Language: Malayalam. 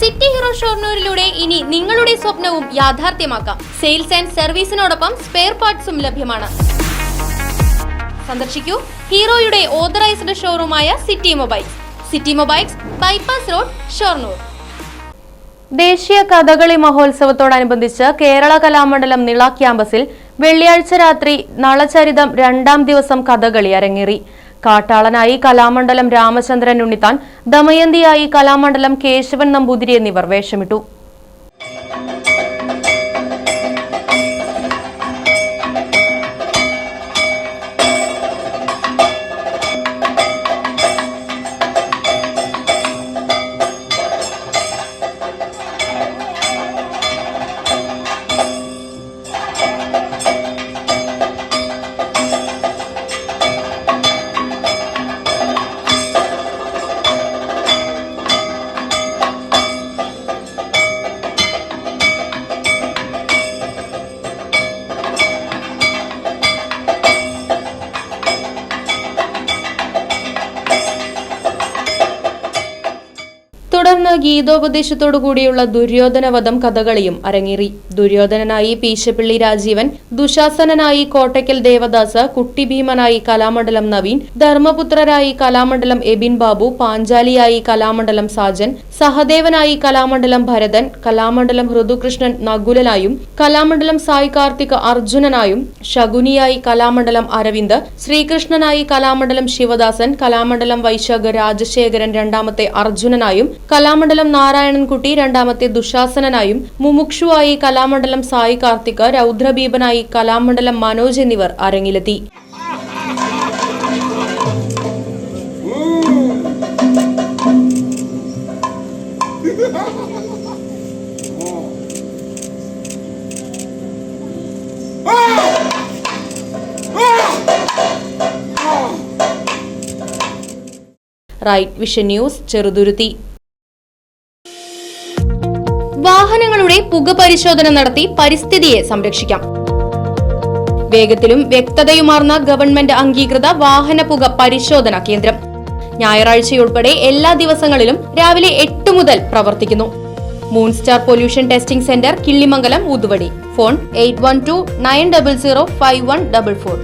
സിറ്റി ഹീറോ ഷൊർണൂരിലൂടെ ഇനി നിങ്ങളുടെ സ്വപ്നവും യാഥാർത്ഥ്യമാക്കാം. സെയിൽസ് ആൻഡ് സർവീസിനോടൊപ്പം സ്പെയർ പാർട്സും ലഭ്യമാണ്. സന്ദർശിക്കൂ ഹീറോയുടെ ഓതറൈസ്ഡ് ഷോറൂമായ City Mobiles, bypass road, Shoranur. ദേശീയ കഥകളി മഹോത്സവത്തോടനുബന്ധിച്ച് കേരള കലാമണ്ഡലം നിള ക്യാമ്പസിൽ വെള്ളിയാഴ്ച രാത്രി നളചരിതം 2ാം ദിവസം കഥകളി അരങ്ങേറി. കാട്ടാളനായി കലാമണ്ഡലം രാമചന്ദ്രൻ ഉണ്ണിത്താൻ, ദമയന്തിയായി കലാമണ്ഡലം കേശവൻ നമ്പൂതിരി എന്നിവർ വേഷമിട്ടു. തുടർന്ന് ഗീതോപദേശത്തോടുകൂടിയുള്ള ദുര്യോധനവധം കഥകളിയും അരങ്ങേറി. ദുര്യോധനനായി പീശപ്പള്ളി രാജീവൻ, ദുശാസനനായി കോട്ടയ്ക്കൽ ദേവദാസ്, കുട്ടി ഭീമനായി കലാമണ്ഡലം നവീൻ, ധർമ്മപുത്രരായി കലാമണ്ഡലം എബിൻ ബാബു, പാഞ്ചാലിയായി കലാമണ്ഡലം സാജൻ, സഹദേവനായി കലാമണ്ഡലം ഭരതൻ, കലാമണ്ഡലം ഋതുകൃഷ്ണൻ നകുലനായും, കലാമണ്ഡലം സായി കാർത്തിക് അർജുനനായും, ശകുനിയായി കലാമണ്ഡലം അരവിന്ദ്, ശ്രീകൃഷ്ണനായി കലാമണ്ഡലം ശിവദാസൻ, കലാമണ്ഡലം വൈശാഖ രാജശേഖരൻ 2ാമത്തെ അർജുനനായും, കലാമണ്ഡലം നാരായണൻകുട്ടി 2ാമത്തെ ദുശാസനനായും, മുമുക്ഷുവായി കലാമണ്ഡലം സായി കാർത്തിക്, രൗദ്രബീപനായി കലാമണ്ഡലം മനോജ് എന്നിവർ അരങ്ങിലെത്തി. Right Vision News, Cheruthuruthy. വാഹനങ്ങളുടെ പുക പരിശോധന നടത്തി പരിസ്ഥിതിയെ സംരക്ഷിക്കാം. വേഗത്തിലും വ്യക്തതയുമാർന്ന ഗവൺമെന്റ് അംഗീകൃത വാഹന പുക പരിശോധനാ കേന്ദ്രം ഞായറാഴ്ചയുൾപ്പെടെ എല്ലാ ദിവസങ്ങളിലും രാവിലെ 8 മുതൽ പ്രവർത്തിക്കുന്നു. Moonstar pollution testing centre, Killimangalam, ഊതുവടി. ഫോൺ 8129005144.